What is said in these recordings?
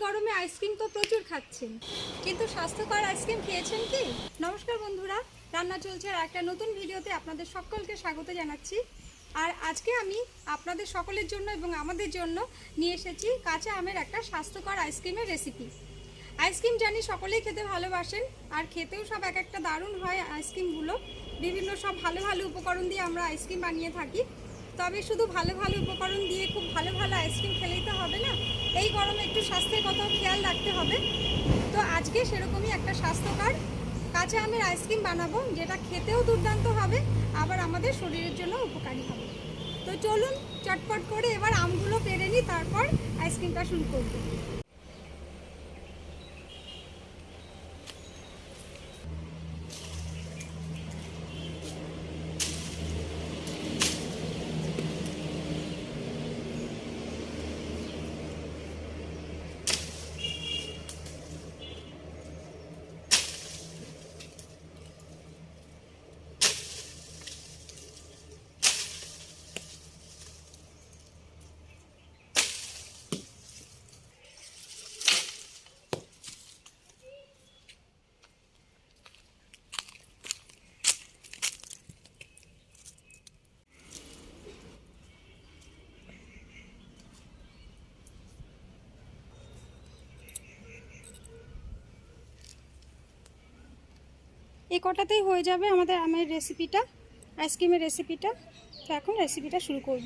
গরমে আইসক্রিম তো প্রচুর খাচ্ছেন, কিন্তু স্বাস্থ্যকর আইসক্রিম খেয়েছেন কি? নমস্কার বন্ধুরা, রান্না চলছে একটা নতুন ভিডিওতে আপনাদের সকলকে স্বাগত জানাচ্ছি। আর আজকে আমি আপনাদের সকলের জন্য এবং আমাদের জন্য নিয়ে এসেছি কাঁচা আমের একটা স্বাস্থ্যকর আইসক্রিমের রেসিপি। আইসক্রিম জানি সকলেই খেতে ভালোবাসেন, আর খেতেও সব এক একটা দারুণ হয় আইসক্রিমগুলো। বিভিন্ন সব ভালো ভালো উপকরণ দিয়ে আমরা আইসক্রিম বানিয়ে থাকি। তবে শুধু ভালো ভালো উপকরণ দিয়ে খুব ভালো ভালো আইসক্রিম খেলেই তো হবে না, এই গরমে একটু স্বাস্থ্যের কথাও খেয়াল রাখতে হবে। তো আজকে সেরকমই একটা স্বাস্থ্যকর কাঁচা আমের আইসক্রিম বানাবো, যেটা খেতেও দুর্দান্ত হবে, আবার আমাদের শরীরের জন্য উপকারী হবে। তো চলুন চটপট করে এবার আমগুলো পেরে নিই, তারপর আইসক্রিমটা শুরু করব। এই কটাতেই হয়ে যাবে আমাদের আমের রেসিপিটা, আইসক্রিমের রেসিপিটা। তো এখন রেসিপিটা শুরু করব।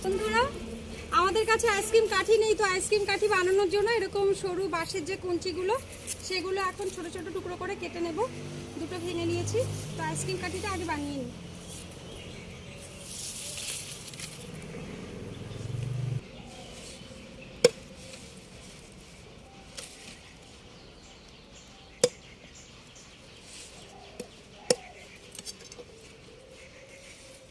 বন্ধুরা, আমাদের কাছে আইসক্রিম কাঠি নেই, তো আইসক্রিম কাঠি বানানোর জন্য এরকম সরু বাঁশের যে কঞ্চিগুলো, সেগুলো এখন ছোট ছোট টুকরো করে কেটে নেব। দুটো ভেঙে নিয়েছি, তো আইসক্রিম কাঠিটা আগে বানিয়ে নিই।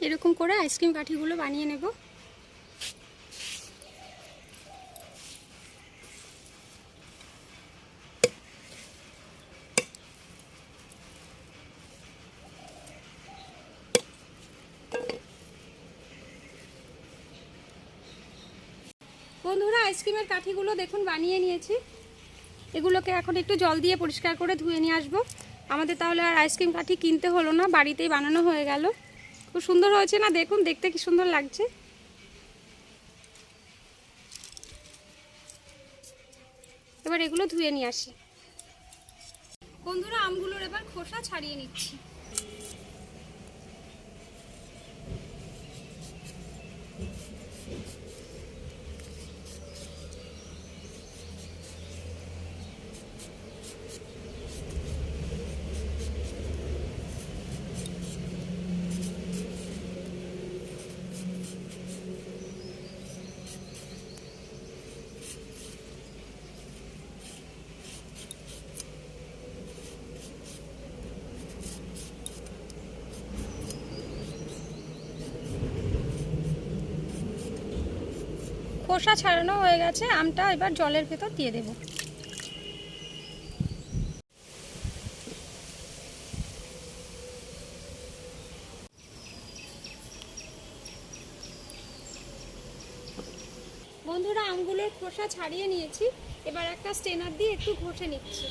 এরকম করে আইসক্রিম কাঠিগুলো বানিয়ে নেব। বন্ধুরা, আইসক্রিমের কাঠিগুলো দেখুন বানিয়ে নিয়েছি। এগুলোকে এখন একটু জল দিয়ে পরিষ্কার করে ধুয়ে নিয়ে আসবো। আমাদের তাহলে আর আইসক্রিম কাঠি কিনতে হলো না, বাড়িতেই বানানো হয়ে গেল। খুব সুন্দর হয়েছে না? দেখুন, দেখতে কি সুন্দর লাগছে। এবার এগুলো ধুয়ে নিয়ে আসি। বন্ধুরা, আমগুলোর এবার খোসা ছাড়িয়ে নিচ্ছি। খোসা ছাড়ানো হয়ে গেছে, আমটা এবার জলের ভেতর দিয়ে দেব। বন্ধুরা, আমগুলোর খোসা ছাড়িয়ে নিয়েছি, এবার একটা স্ট্রেনার দিয়ে একটু ঘষে নিচ্ছি।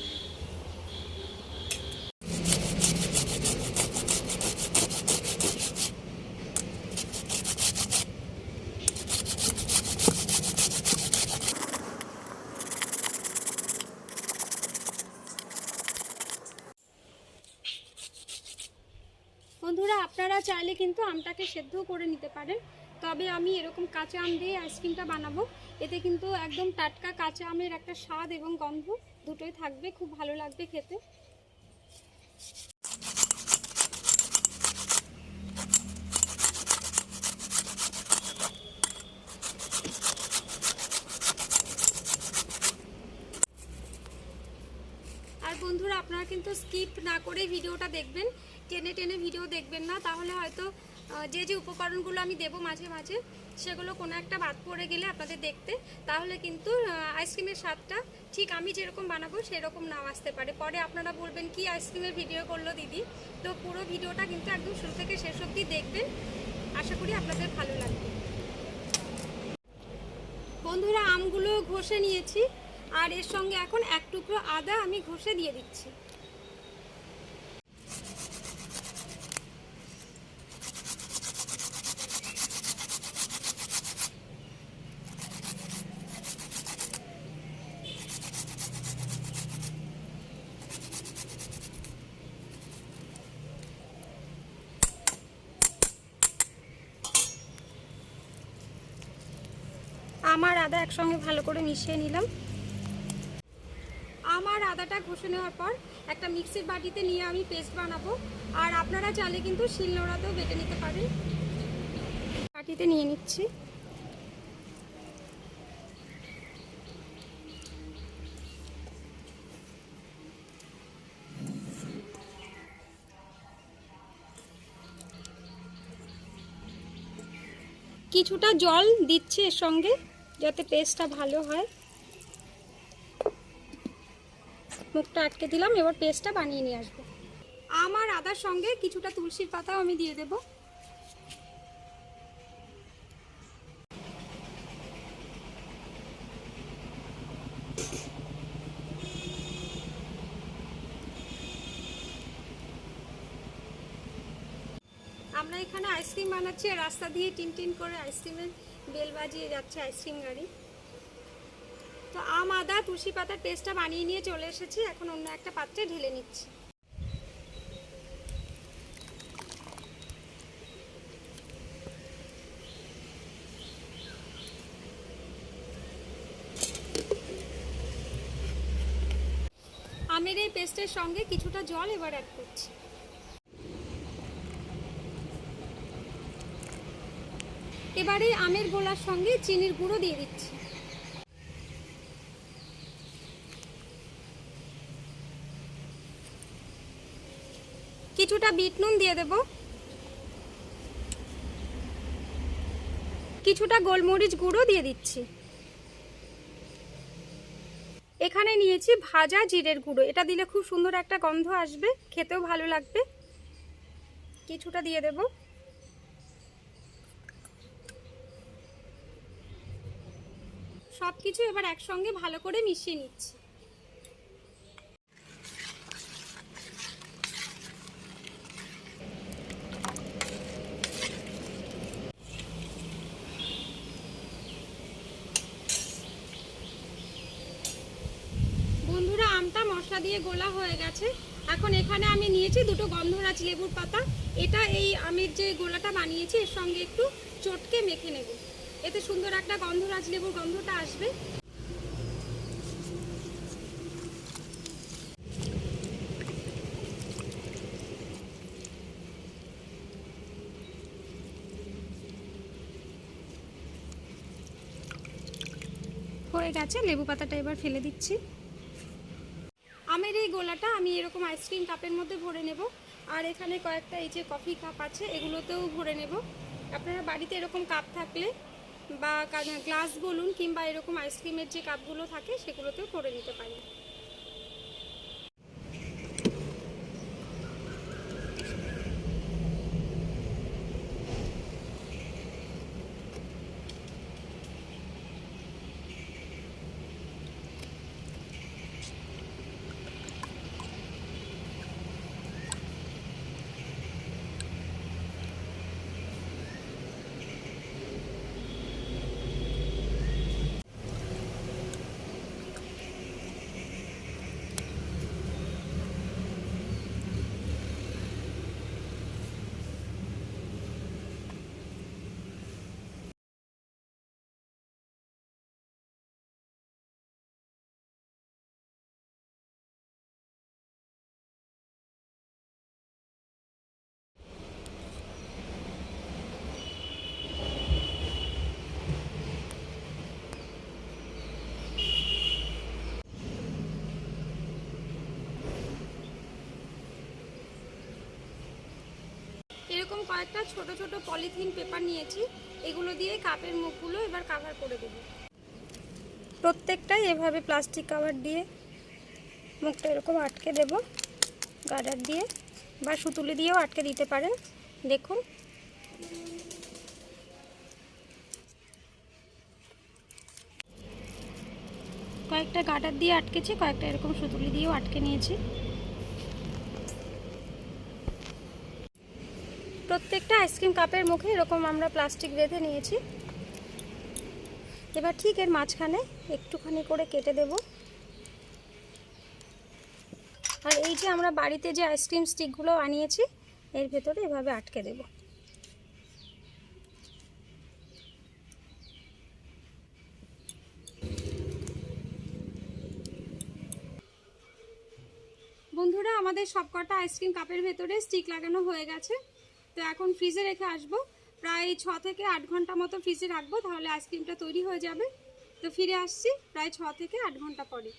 বন্ধুরা, আপনারা চাইলে কিন্তু আমটাকে সেদ্ধ করে নিতে পারেন, তবে আমি এরকম কাঁচা আম দিয়ে আইসক্রিমটা বানাবো। এতে কিন্তু একদম টাটকা কাঁচা আমের একটা স্বাদ এবং গন্ধ দুটোই থাকবে, খুব ভালো লাগবে খেতে। আর বন্ধুরা, আপনারা কিন্তু স্কিপ না করে ভিডিওটা দেখবেন, টেনে টেনে ভিডিও দেখবেন না, তাহলে হয়তো যে যে উপকরণগুলো আমি দেবো মাঝে মাঝে, সেগুলো কোনো একটা বাদ পড়ে গেলে আপনাদের দেখতে, তাহলে কিন্তু আইসক্রিমের স্বাদটা ঠিক আমি যেরকম বানাবো সেরকম নাও আসতে পারে। পরে আপনারা বলবেন কি আইসক্রিমের ভিডিও করলো দিদি। তো পুরো ভিডিওটা কিন্তু একদম শুরু থেকে শেষ অবধি দেখবেন, আশা করি আপনাদের ভালো লাগবে। বন্ধুরা, আমগুলো ঘষে নিয়েছি, আর এর সঙ্গে এখন এক টুকরো আদা আমি ঘষে দিয়ে দিচ্ছি। আমার আদা একসঙ্গে ভালো করে মিশিয়ে নিলাম। আমার আদাটা ঘষে নেওয়ার পর একটা মিক্সির বাটিতে নিয়ে আমি পেস্ট বানাবো, আর আপনারা চাইলে কিন্তু শিলনোড়াতেও বেটে নিতে পারেন। বাটিতে নিয়ে নিচ্ছি। কিছুটা জল দিচ্ছি এর সঙ্গে, যাতে পেস্টটা ভালো হয়। মুখটা আটকে দিলাম, এবার পেস্টটা বানিয়ে নিয়ে আসবো। আমার আদার সঙ্গে কিছুটা তুলসীর পাতাও আমি দিয়ে দেব। আমরা এখানে আইসক্রিম বানাচ্ছি, আর রাস্তা দিয়ে টিন টিন করে আইসক্রিমের বেল বাজিয়ে যাচ্ছে আইসক্রিম গাড়ি। তো আম, আদা, তুলসী পাতার পেস্টটা বানিয়ে নিয়ে চলে এসেছি, এখন অন্য একটা পাত্রে ঢেলে নিচ্ছি। আমের এই পেস্টের সঙ্গে কিছুটা জল এবার অ্যাড করছি। এবারে আমের গোলার সঙ্গে চিনির গুঁড়ো দিয়ে দিচ্ছি। কিছুটা বিট নুন দিয়ে দেব, কিছুটা গোলমরিচ গুঁড়ো দিয়ে দিচ্ছি। এখানে নিয়েছি ভাজা জিরের গুঁড়ো, এটা দিলে খুব সুন্দর একটা গন্ধ আসবে, খেতেও ভালো লাগবে। কিছুটা দিয়ে দেব। সবকিছু এবার একসঙ্গে ভালো করে মিশিয়ে নিচ্ছি। বন্ধুরা, আমটা মশলা দিয়ে গোলা হয়ে গেছে। এখন এখানে আমি নিয়েছি দুটো গন্ধরাজ লেবুর পাতা। এটা এই আমের যে গোলাটা বানিয়েছি এর সঙ্গে একটু চটকে মেখে নেব, এতে সুন্দর একটা গন্ধরাজ লেবুর গন্ধটা আসবে। হয়ে গেছে, লেবু পাতাটা এবার ফেলে দিচ্ছি। আমের এই গোলাটা আমি এরকম আইসক্রিম কাপের মধ্যে ভরে নেব, আর এখানে কয়েকটা এই যে কফি কাপ আছে এগুলোতেও ভরে নেব। আপনারা বাড়িতে এরকম কাপ থাকলে বা গ্লাস বলুন, কিংবা এরকম আইসক্রিমের যে কাপগুলো থাকে সেগুলোতেও করে নিতে পারেন। এরকম কয়েকটা ছোট ছোট পলিথিন পেপার নিয়েছি, এগুলো দিয়ে কাপের মুখগুলো এবার কভার করে দেব। প্রত্যেকটাই এভাবে প্লাস্টিক কভার দিয়ে মুখটা এরকম আটকে দেব, গার্ডার দিয়ে বা সুতুলি দিয়েও আটকে দিতে পারেন। দেখুন কয়েকটা গার্ডার দিয়ে আটকেছি, কয়েকটা এরকম সুতুলি দিয়েও আটকে নিয়েছি। প্রত্যেকটা আইসক্রিম কাপের মুখে এরকম আমরা প্লাস্টিক বেঁধে নিয়েছি। এবার ঠিক এর মাঝখানে একটুখানি করে কেটে দেব। আর এই যে আমরা বাড়িতে যে আইসক্রিম স্টিকগুলো আনিয়েছি এর ভেতরে এভাবে আটকে দেব। বন্ধুরা, আমাদের সবকটা আইসক্রিম কাপের ভেতরে স্টিক লাগানো হয়ে গেছে। তো এখন ফ্রিজে রেখে আসবো, প্রায় 6 থেকে 8 ঘন্টা মতো ফ্রিজে রাখবো, তাহলে আইসক্রিমটা তৈরি হয়ে যাবে। তো ফিরে আসছি প্রায় 6 থেকে 8 ঘন্টা পরে।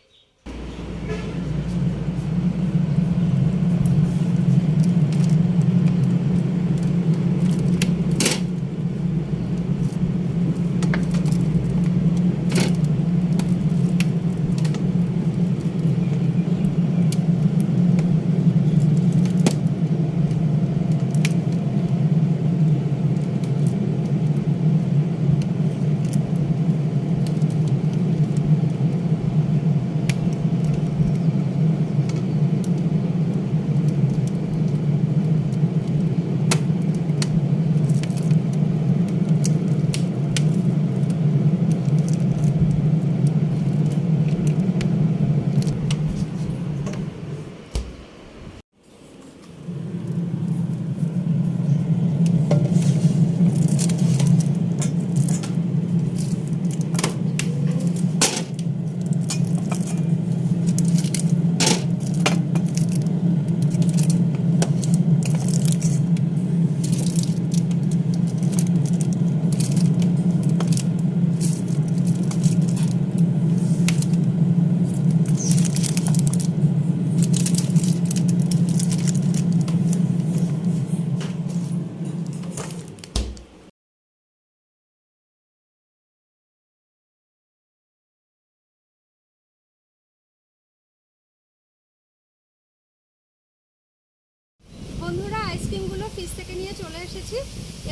বন্ধুরা, আইসক্রিমগুলো ফ্রিজ থেকে নিয়ে চলে এসেছি,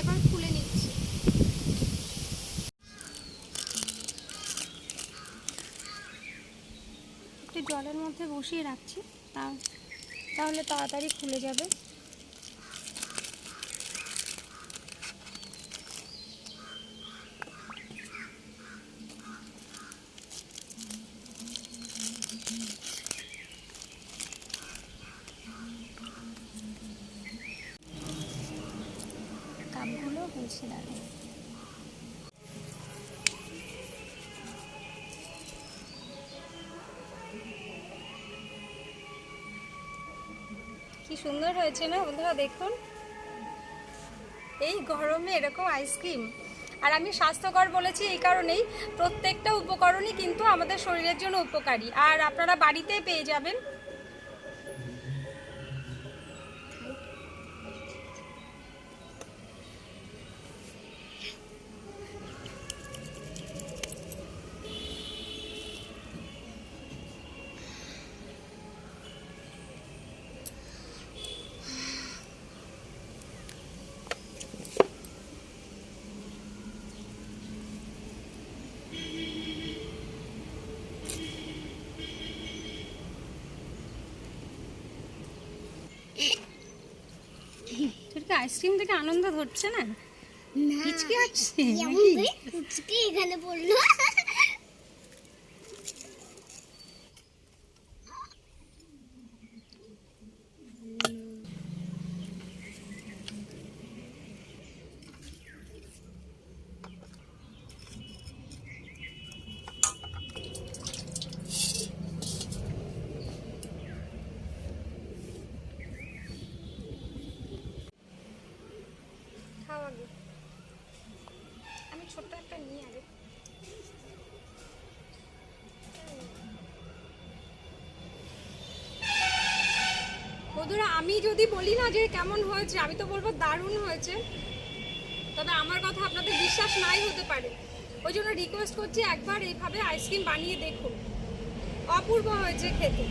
এবার খুলে নিচ্ছি। একটু জলের মধ্যে বসিয়ে রাখছি, তাহলে তাড়াতাড়ি খুলে যাবে। কাপগুলো হয়েছে দাঁড়ানো। কি সুন্দর হয়েছে না বন্ধুরা, দেখুন এই গরমে এরকম আইসক্রিম। আর আমি স্বাস্থ্যকর বলেছি এই কারণেই, প্রত্যেকটা উপকরণই কিন্তু আমাদের শরীরের জন্য উপকারী, আর আপনারা বাড়িতেই পেয়ে যাবেন। আইসক্রিম থেকে আনন্দ ধরছে না, হিচকি আসছে এখানে পড়লো। আমি ছোট্ট একটা নিয়ে আগে। বন্ধুরা, আমি যদি বলি না যে কেমন হয়েছে, আমি তো বলবো দারুণ হয়েছে। তো তবে আমার কথা আপনাদের বিশ্বাস নাই হতে পারে, ওই জন্য রিকোয়েস্ট করছি একবার এইভাবে আইসক্রিম বানিয়ে দেখুন। অপূর্ব হয়েছে খেতে।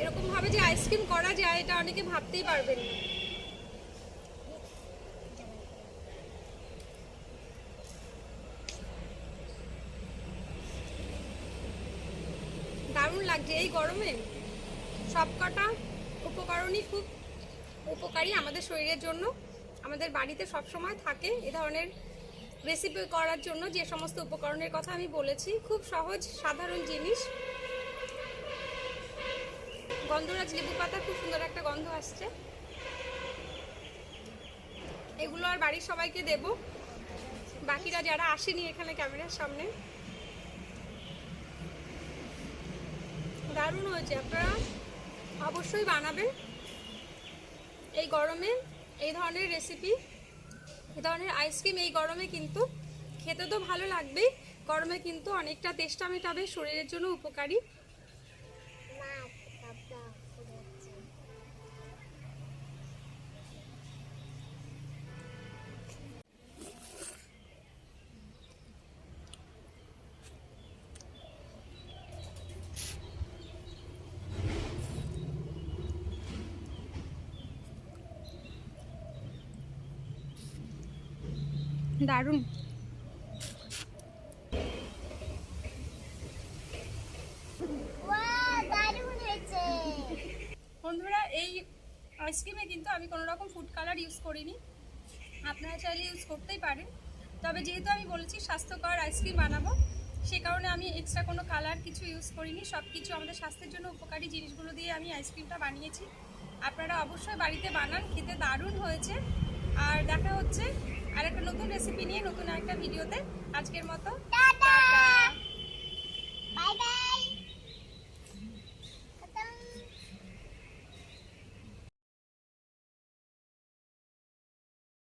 এরকমভাবে যে আইসক্রিম করা যায় এটা অনেকে ভাবতেই পারবেন না। দারুণ লাগছে। এই গরমে সবকটা উপকরণই খুব উপকারী আমাদের শরীরের জন্য। আমাদের বাড়িতে সবসময় থাকে এ ধরনের রেসিপি করার জন্য যে সমস্ত উপকরণের কথা আমি বলেছি। খুব সহজ সাধারণ জিনিস। গন্ধরাজ লেবু পাতা, খুব সুন্দর একটা গন্ধ আসছে। এগুলো আর বাড়ির সবাইকে দেব, বাকিরা যারা আসেনি এখানে ক্যামেরার সামনে। দারুণ হয়েছে, আপনারা অবশ্যই বানাবেন এই গরমে। এই ধরনের রেসিপি, এই ধরনের আইসক্রিম এই গরমে কিন্তু খেতে তো ভালো লাগবেই, গরমে কিন্তু অনেকটা তেষ্টা মেটাবে, শরীরের জন্য উপকারী। দারুণ। বন্ধুরা, এই আইসক্রিমে কিন্তু আমি কোনো রকম ফুড কালার ইউজ করিনি, আপনারা চাইলে ইউজ করতেই পারেন। তবে যেহেতু আমি বলেছি স্বাস্থ্যকর আইসক্রিম বানাবো, সে কারণে আমি এক্সট্রা কোনো কালার কিছু ইউজ করিনি। সব কিছু আমাদের স্বাস্থ্যের জন্য উপকারী জিনিসগুলো দিয়ে আমি আইসক্রিমটা বানিয়েছি। আপনারা অবশ্যই বাড়িতে বানান, খেতে দারুণ হয়েছে। আর দেখা হচ্ছে আরেকটা নতুন রেসিপি নিয়ে নতুন একটা ভিডিওতে। আজকের মতো টাটা।